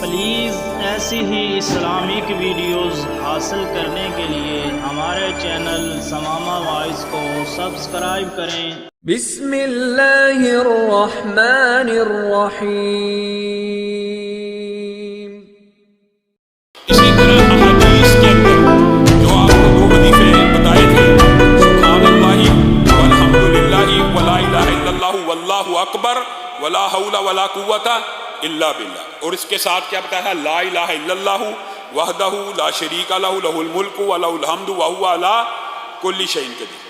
Please ایسی ہی Islamic videos حاصل کرنے کے لیے ہمارے چینل سماما وائس کو سبسکرائب کریں۔ بسم اللہ الرحمن الرحیم۔ اسی طرح احادیث کے اندر جو آپ کو دو وظیفے بتائے تھے، سبحان اللہ والحمدللہ ولا الہ الا اللہ واللہ اکبر ولا حول ولا قوت الا باللہ، اور اس کے ساتھ کیا بتایا ہے؟ لا الہ الا اللہ وحدہ لا شریک لہ لہ الملک ولہ الحمد وہو علی کل شیء قدیر۔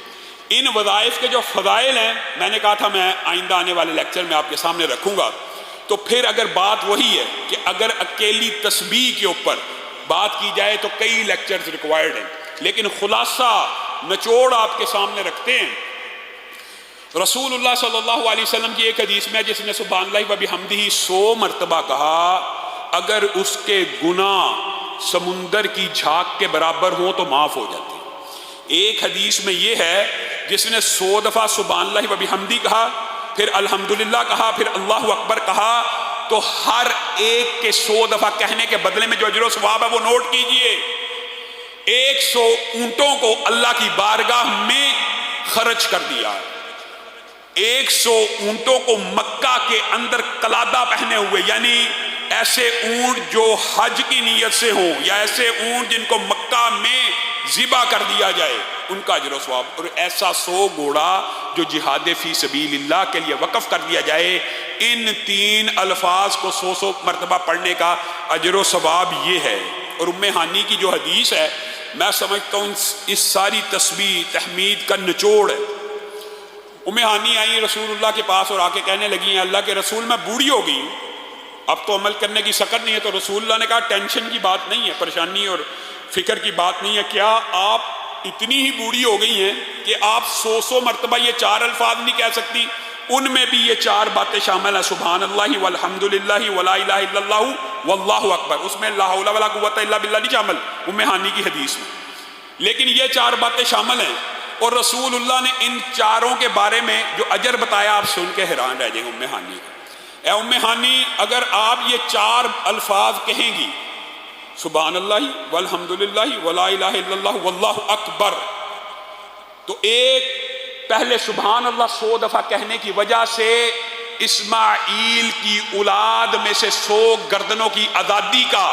ان وظائف کے جو فضائل ہیں، میں نے کہا تھا میں آئندہ آنے والے لیکچر میں آپ کے سامنے رکھوں گا، تو پھر اگر بات وہی ہے کہ اگر اکیلی تسبیح کے اوپر بات کی جائے تو کئی لیکچرز ریکوائرڈ ہیں، لیکن خلاصہ نچوڑ آپ کے سامنے رکھتے ہیں۔ رسول اللہ صلی اللہ علیہ وسلم کی ایک حدیث میں جس نے سبحان اللہ و بحمدہ 100 مرتبہ کہا، اگر اس کے گناہ سمندر کی جھاگ کے برابر ہوں تو معاف ہو جاتے ہیں۔ ایک حدیث میں یہ ہے جس نے 100 دفعہ سبحان اللہ و بحمدہ کہا، پھر الحمدللہ کہا، پھر اللہ اکبر کہا، تو ہر ایک کے 100 دفعہ کہنے کے بدلے میں جو اجر و ثواب ہے وہ نوٹ کیجئے۔ 100 اونٹوں کو اللہ کی بارگاہ میں خرچ کر دیا، 100 اونٹوں کو مکہ کے اندر قلادہ پہنے ہوئے، یعنی ایسے اونٹ جو حج کی نیت سے ہوں، یا ایسے اونٹ جن کو مکہ میں ذبح کر دیا جائے، ان کا اجر و ثواب، اور ایسا 100 گھوڑا جو جہاد فی سبیل اللہ کے لیے وقف کر دیا جائے۔ ان 3 الفاظ کو 100 مرتبہ پڑھنے کا اجر و ثواب یہ ہے۔ اور ام ہانی کی جو حدیث ہے، میں سمجھتا ہوں اس ساری تسبیح تحمید کا نچوڑ ہے۔ ام ہانی آئی رسول اللہ کے پاس اور آ کے کہنے لگی ہیں، اللہ کے رسول میں بوڑھی ہو گئی ہوں، اب تو عمل کرنے کی سکت نہیں ہے۔ تو رسول اللہ نے کہا ٹینشن کی بات نہیں ہے، پریشانی اور فکر کی بات نہیں ہے، کیا آپ اتنی ہی بوڑھی ہو گئی ہیں کہ آپ 100 مرتبہ یہ 4 الفاظ نہیں کہہ سکتی؟ ان میں بھی یہ 4 باتیں شامل ہیں، سبحان اللہ والحمدللہ ولا الہ الا اللہ واللہ اکبر، اس میں لا حول ولا قوت الا باللہ نہیں شامل ام ہانی کی حدیث میں، لیکن یہ 4 باتیں شامل ہیں۔ اور رسول اللہ نے ان 4 کے بارے میں جو اجر بتایا، آپ سن کے حیران رہ جائیں گے ام ہانی کا۔ اے ام ہانی، اگر آپ یہ 4 الفاظ کہیں گی، سبحان اللہ والحمدللہ ولا الہ الا اللہ واللہ اکبر، تو ایک پہلے سبحان اللہ 100 دفعہ کہنے کی وجہ سے اسماعیل کی اولاد میں سے 100 گردنوں کی آزادی کا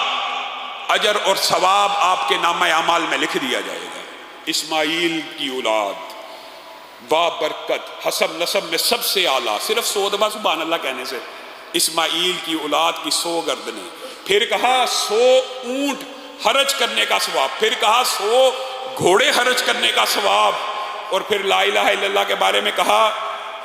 اجر اور ثواب آپ کے نامہ اعمال میں لکھ دیا جائے گا۔ اسماعیل کی اولاد با برکت، حسب نسب میں سب سے اعلیٰ، صرف 100 دفعہ سبحان اللہ کہنے سے اسماعیل کی اولاد کی 100 گردنیں، پھر کہا 100 اونٹ حرج کرنے کا ثواب، پھر کہا 100 گھوڑے حرج کرنے کا ثواب، اور پھر لا الہ الا اللہ کے بارے میں کہا۔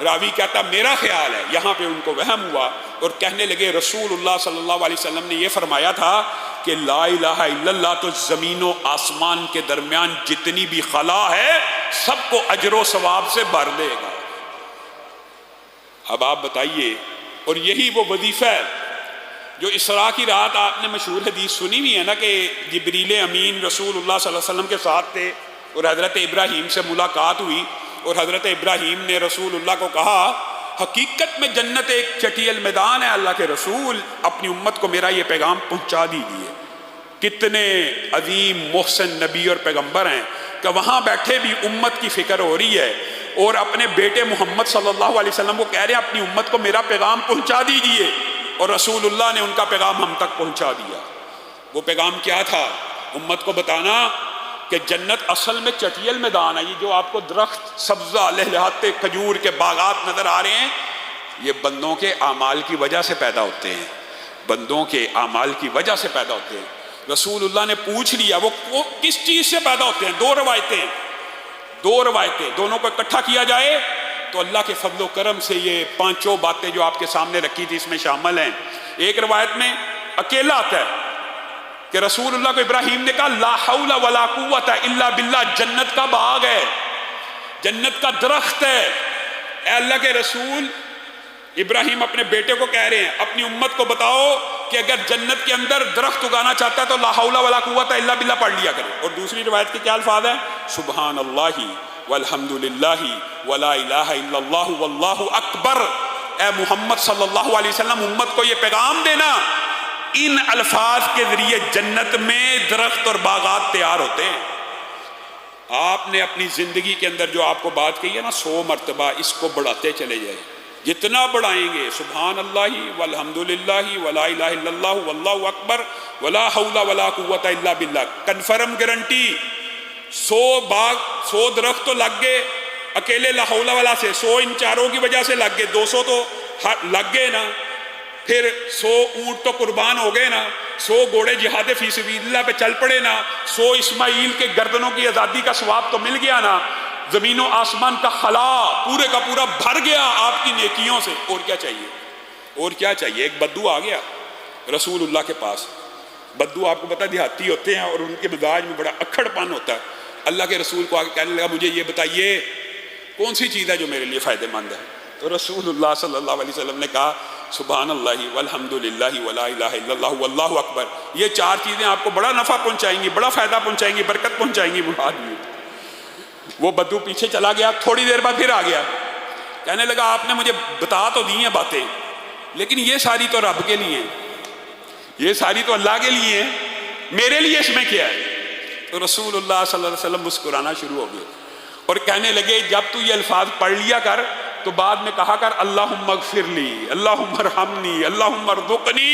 راوی کہتا میرا خیال ہے، یہاں پہ ان کو وہم ہوا اور کہنے لگے رسول اللہ صلی اللہ علیہ وسلم نے یہ فرمایا تھا کہ لا الہ الا اللہ تو زمین و آسمان کے درمیان جتنی بھی خلا ہے سب کو اجر و ثواب سے بھر دے گا۔ اب آپ بتائیے، اور یہی وہ وظیفہ ہے جو اسراء کی رات آپ نے مشہور حدیث سنی ہوئی ہے نا، کہ جبریل امین رسول اللہ صلی اللہ علیہ وسلم کے ساتھ تھے اور حضرت ابراہیم سے ملاقات ہوئی، اور حضرت ابراہیم نے رسول اللہ کو کہا حقیقت میں جنت ایک چٹیل میدان ہے، اللہ کے رسول اپنی امت کو میرا یہ پیغام پہنچا دیجیے۔ کتنے عظیم محسن نبی اور پیغمبر ہیں کہ وہاں بیٹھے بھی امت کی فکر ہو رہی ہے، اور اپنے بیٹے محمد صلی اللہ علیہ وسلم کو کہہ رہے ہیں اپنی امت کو میرا پیغام پہنچا دیجیے، اور رسول اللہ نے ان کا پیغام ہم تک پہنچا دیا۔ وہ پیغام کیا تھا؟ امت کو بتانا کہ جنت اصل میں چٹیل میدان ہے، یہ جو آپ کو درخت سبزہ لہلہاتے کھجور کے باغات نظر آ رہے ہیں، یہ بندوں کے اعمال کی وجہ سے پیدا ہوتے ہیں، بندوں کے اعمال کی وجہ سے پیدا ہوتے ہیں۔ رسول اللہ نے پوچھ لیا وہ کس چیز سے پیدا ہوتے ہیں؟ 2 روایتیں، دونوں کو اکٹھا کیا جائے تو اللہ کے فضل و کرم سے یہ 5 باتیں جو آپ کے سامنے رکھی تھی اس میں شامل ہیں۔ ایک روایت میں اکیلا آتا ہے کہ رسول اللہ کو ابراہیم نے کہا لا حول ولا قوت الا باللہ، جنت کا باغ ہے، جنت کا درخت ہے۔ اے اللہ کے رسول، ابراہیم اپنے بیٹے کو کہہ رہے ہیں اپنی امت کو بتاؤ کہ اگر جنت کے اندر درخت اگانا چاہتا ہے تو لا حول ولا قوت الا باللہ پڑھ لیا کرے۔ اور دوسری روایت کے کیا الفاظ ہیں؟ سبحان اللہ والحمدللہ ولا الہ الا اللہ واللہ اکبر۔ اے محمد صلی اللہ علیہ وسلم، امت کو یہ پیغام دینا ان الفاظ کے ذریعے جنت میں درخت اور باغات تیار ہوتے ہیں۔ آپ نے اپنی زندگی کے اندر جو آپ کو بات کہی ہے نا 100 مرتبہ، اس کو بڑھاتے چلے جائیں، جتنا بڑھائیں گے سبحان اللہ والحمد للہ ولا الہ الا اللہ واللہ اکبر ولا حول ولا قوت الا باللہ، کنفرم گارنٹی۔ 100 باغ 100 درخت تو لگ گئے اکیلے لا حول ولا سے، 100 ان چاروں کی وجہ سے لگ گئے، 200 تو لگ گئے نا، پھر 100 اونٹ تو قربان ہو گئے نا، 100 گھوڑے جہاد فی سبیل اللہ پہ چل پڑے نا، 100 اسماعیل کے گردنوں کی آزادی کا ثواب تو مل گیا نا، زمین و آسمان کا خلا پورے کا پورا بھر گیا آپ کی نیکیوں سے۔ اور کیا چاہیے؟ اور کیا چاہیے؟ ایک بدو آ گیا رسول اللہ کے پاس۔ بدو آپ کو پتہ دیہاتی ہوتے ہیں اور ان کے مزاج میں بڑا اکھڑ پن ہوتا ہے۔ اللہ کے رسول کو آگے کہنے لگا مجھے یہ بتائیے کون سی چیز ہے جو میرے لیے فائدہ مند ہے؟ تو رسول اللہ صلی اللہ علیہ وسلم نے کہا سبحان اللہ والحمد للہ ولا الہ الا اللہ واللہ اکبر، یہ 4 چیزیں آپ کو بڑا نفع پہنچائیں گی، بڑا فائدہ پہنچائیں گی، برکت پہنچائیں گی۔ وہ بدو پیچھے چلا گیا، تھوڑی دیر بعد پھر آ گیا، کہنے لگا آپ نے مجھے بتا تو دی ہیں باتیں، لیکن یہ ساری تو رب کے لیے ہیں، یہ ساری تو اللہ کے لیے ہیں، میرے لیے اس میں کیا ہے؟ تو رسول اللہ صلی اللہ علیہ وسلم مسکرانا شروع ہو گئے اور کہنے لگے جب تو یہ الفاظ پڑھ لیا کر تو بعد میں کہا کر اللہم اغفر لی، اللہم ارحمنی، اللہم ارزقنی۔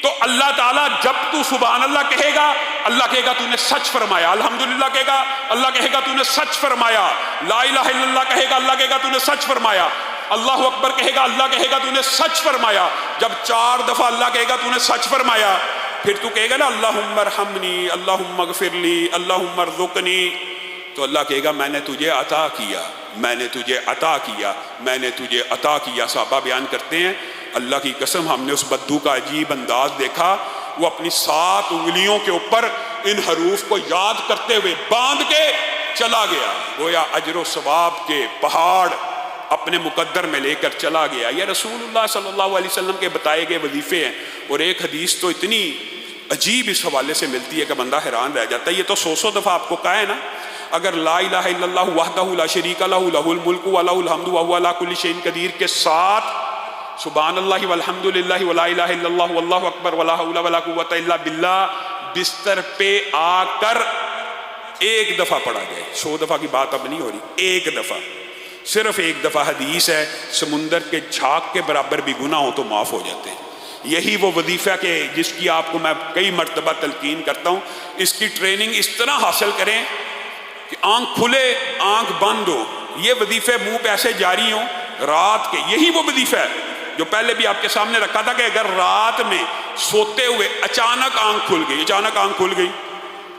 تو اللہ تعالیٰ جب تو سبحان اللہ کہے گا اللہ کہے گا تو نے سچ فرمایا، الحمدللہ کہے گا اللہ کہے گا تو نے سچ فرمایا، لا الہ الا اللہ کہے گا اللہ کہے گا تو نے سچ فرمایا، اللہ اکبر کہے گا اللہ کہے گا تو نے سچ فرمایا۔ جب 4 دفعہ اللہ کہے گا تو نے سچ فرمایا، پھر تو کہے گا نا اللہم ارحمنی، اللہم اغفر لی، اللہم ارزقنی، تو اللہ کہے گا میں نے تجھے عطا کیا، میں نے تجھے عطا کیا، میں نے تجھے عطا کیا۔ صحابہ بیان کرتے ہیں اللہ کی قسم ہم نے اس بدو کا عجیب انداز دیکھا، وہ اپنی 7 انگلیوں کے اوپر ان حروف کو یاد کرتے ہوئے باندھ کے چلا گیا، گویا اجر و ثواب کے پہاڑ اپنے مقدر میں لے کر چلا گیا۔ یہ رسول اللہ صلی اللہ علیہ وسلم کے بتائے گئے وظیفے ہیں، اور ایک حدیث تو اتنی عجیب اس حوالے سے ملتی ہے کہ بندہ حیران رہ جاتا ہے۔ یہ تو 100 دفعہ آپ کو کہا ہے نا، اگر لا الہ الا اللہ وحدہ لا شریک لہ لہ الملک و لہ الحمد وہو علی کل شیء قدیر کے ساتھ سبحان اللہ والحمد للہ ولا الہ الا اللہ واللہ اکبر ولا حول ولا قوت الا باللہ بستر پہ آ کر 1 دفعہ پڑھا جائے، 100 دفعہ کی بات اب نہیں ہو رہی، 1 دفعہ، صرف 1 دفعہ۔ حدیث ہے سمندر کے جھاگ کے برابر بھی گناہ ہو تو معاف ہو جاتے ہیں۔ یہی وہ وظیفہ کہ جس کی آپ کو میں کئی مرتبہ تلقین کرتا ہوں، اس کی ٹریننگ اس طرح حاصل کریں کہ آنکھ کھلے آنکھ بند ہو، یہ وظیفے منہ پہ ایسے جاری ہوں رات کے۔ یہی وہ وظیفہ ہے جو پہلے بھی آپ کے سامنے رکھا تھا کہ اگر رات میں سوتے ہوئے اچانک آنکھ کھل گئی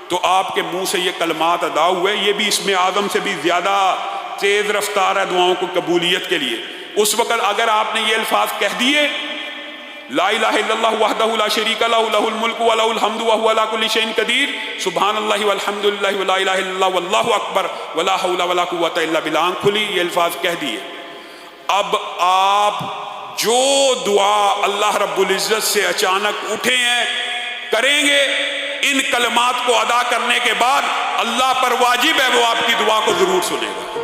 تو آپ کے منہ سے یہ کلمات ادا ہوئے، یہ بھی اسم اعظم سے بھی زیادہ تیز رفتار ہے دعاؤں کو قبولیت کے لیے۔ اس وقت اگر آپ نے یہ الفاظ کہہ دیے لا الہ الا اللہ وحدہ لا شریک لہ لہ الملک و لہ الحمد وہو علی کل شیء قدیر، سبحان اللہ والحمد للہ ولا الہ الا اللہ واللہ اکبر ولا حول ولا قوت الا باللہ، آنکھ کھلی یہ الفاظ کہہ دیے۔ اب آپ جو دعا اللہ رب العزت سے اچانک اٹھے ہیں کریں گے، ان کلمات کو ادا کرنے کے بعد اللہ پر واجب ہے وہ آپ کی دعا کو ضرور سنے گا۔